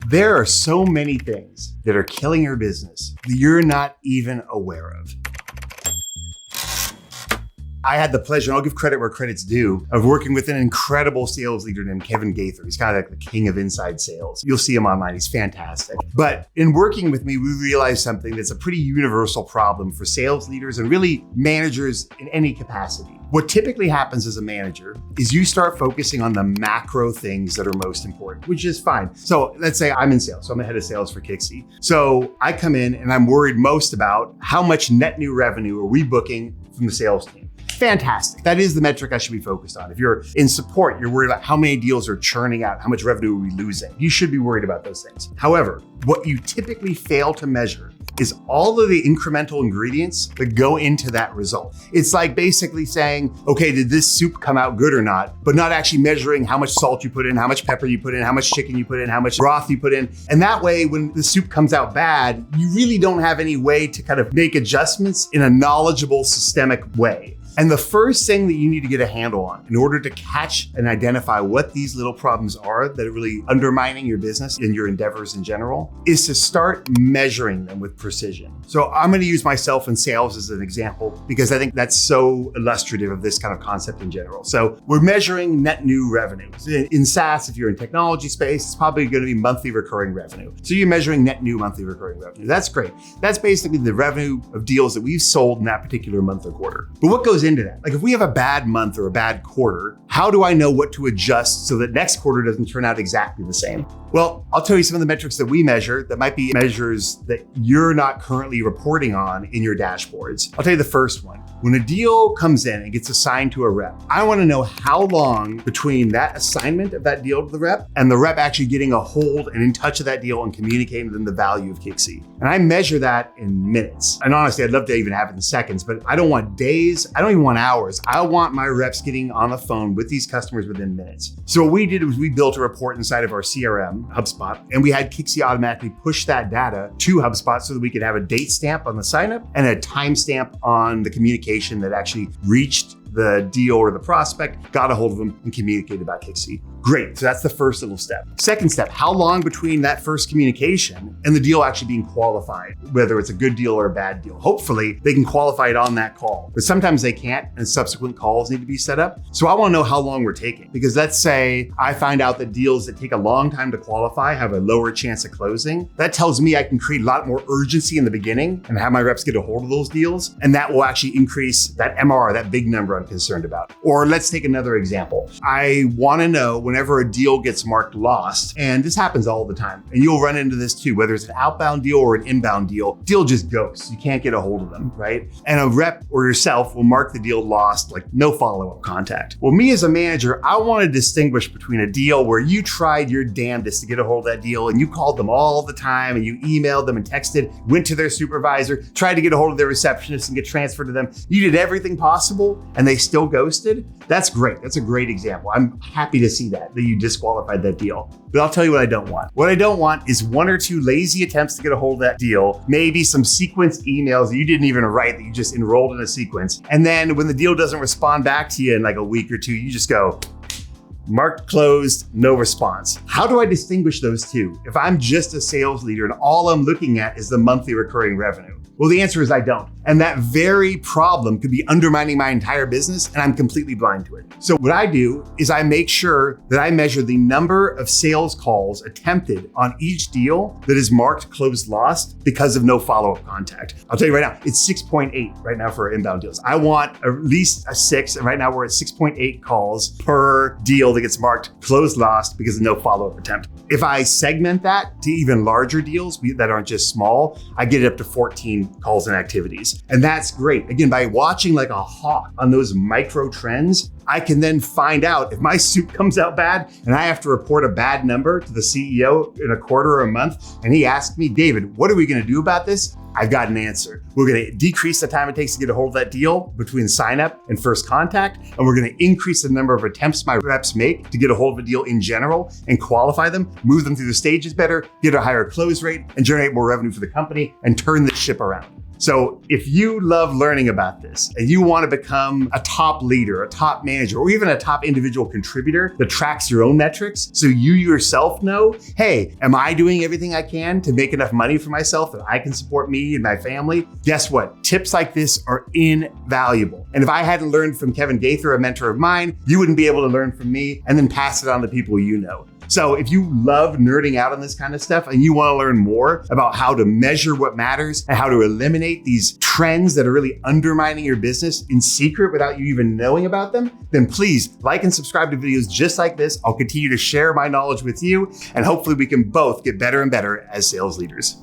There are so many things that are killing your business that you're not even aware of. I had the pleasure, and I'll give credit where credit's due, of working with an incredible sales leader named Kevin Gaither. He's kind of like the king of inside sales. You'll see him online. He's fantastic. But in working with me, we realized something that's a pretty universal problem for sales leaders and really managers in any capacity. What typically happens as a manager is you start focusing on the macro things that are most important, which is fine. So let's say I'm in sales. So I'm the head of sales for Kixie. So I come in and I'm worried most about how much net new revenue are we booking from the sales team. Fantastic. That is the metric I should be focused on. If you're in support, you're worried about how many deals are churning out, how much revenue are we losing. You should be worried about those things. However, what you typically fail to measure is all of the incremental ingredients that go into that result. It's like basically saying, okay, did this soup come out good or not, but not actually measuring how much salt you put in, how much pepper you put in, how much chicken you put in, how much broth you put in. And that way, when the soup comes out bad, you really don't have any way to kind of make adjustments in a knowledgeable, systemic way. And the first thing that you need to get a handle on in order to catch and identify what these little problems are that are really undermining your business and your endeavors in general is to start measuring them with precision. So I'm going to use myself in sales as an example because I think that's so illustrative of this kind of concept in general. So we're measuring net new revenue. In SaaS, if you're in technology space, it's probably going to be monthly recurring revenue. So you're measuring net new monthly recurring revenue. That's great. That's basically the revenue of deals that we've sold in that particular month or quarter. But what goes into that? Like if we have a bad month or a bad quarter, how do I know what to adjust so that next quarter doesn't turn out exactly the same? Well, I'll tell you some of the metrics that we measure that might be measures that you're not currently reporting on in your dashboards. I'll tell you the first one. When a deal comes in and gets assigned to a rep, I want to know how long between that assignment of that deal to the rep and the rep actually getting a hold and in touch of that deal and communicating to them the value of Kixie. And I measure that in minutes. And honestly, I'd love to even have it in seconds, but I don't want days. I don't even want hours. I want my reps getting on the phone with these customers within minutes. So what we did was we built a report inside of our CRM, HubSpot, and we had Kixie automatically push that data to HubSpot so that we could have a date stamp on the sign up and a timestamp on the communication that actually reached the deal or the prospect, got a hold of them and communicated about Kixie. Great, so that's the first little step. Second step, how long between that first communication and the deal actually being qualified, whether it's a good deal or a bad deal. Hopefully they can qualify it on that call, but sometimes they can't and subsequent calls need to be set up. So I wanna know how long we're taking because let's say I find out that deals that take a long time to qualify have a lower chance of closing. That tells me I can create a lot more urgency in the beginning and have my reps get a hold of those deals. And that will actually increase that MR, that big number I'm concerned about. Or let's take another example. I wanna know whenever a deal gets marked lost, and this happens all the time, and you'll run into this too, whether it's an outbound deal or an inbound deal just ghosts. You can't get a hold of them, right? And a rep or yourself will mark the deal lost, like no follow-up contact. Well, me as a manager, I want to distinguish between a deal where you tried your damnedest to get a hold of that deal and you called them all the time and you emailed them and texted, went to their supervisor, tried to get a hold of their receptionist and get transferred to them. You did everything possible and they still ghosted. That's great. That's a great example. I'm happy to see that you disqualified that deal. But I'll tell you what I don't want. What I don't want is one or two lazy attempts to get a hold of that deal, maybe some sequenced emails that you didn't even write that you just enrolled in a sequence. And then when the deal doesn't respond back to you in like a week or two, you just go, marked closed, no response. How do I distinguish those two if I'm just a sales leader and all I'm looking at is the monthly recurring revenue? Well, the answer is I don't. And that very problem could be undermining my entire business and I'm completely blind to it. So what I do is I make sure that I measure the number of sales calls attempted on each deal that is marked closed lost because of no follow-up contact. I'll tell you right now, it's 6.8 right now for inbound deals. I want at least a 6, and right now we're at 6.8 calls per deal that gets marked closed lost because of no follow-up attempt. If I segment that to even larger deals that aren't just small, I get it up to 14 calls and activities. And that's great. Again, by watching like a hawk on those micro trends, I can then find out if my soup comes out bad and I have to report a bad number to the CEO in a quarter or a month. And he asked me, David, what are we going to do about this? I've got an answer. We're going to decrease the time it takes to get a hold of that deal between sign up and first contact. And we're going to increase the number of attempts my reps make to get a hold of a deal in general and qualify them, move them through the stages better, get a higher close rate and generate more revenue for the company and turn this ship around. So if you love learning about this and you want to become a top leader, a top manager, or even a top individual contributor that tracks your own metrics so you yourself know, hey, am I doing everything I can to make enough money for myself that I can support me and my family? Guess what? Tips like this are invaluable. And if I hadn't learned from Kevin Gaither, a mentor of mine, you wouldn't be able to learn from me and then pass it on to people you know. So if you love nerding out on this kind of stuff and you want to learn more about how to measure what matters and how to eliminate these trends that are really undermining your business in secret without you even knowing about them, then please like and subscribe to videos just like this. I'll continue to share my knowledge with you, and hopefully we can both get better and better as sales leaders.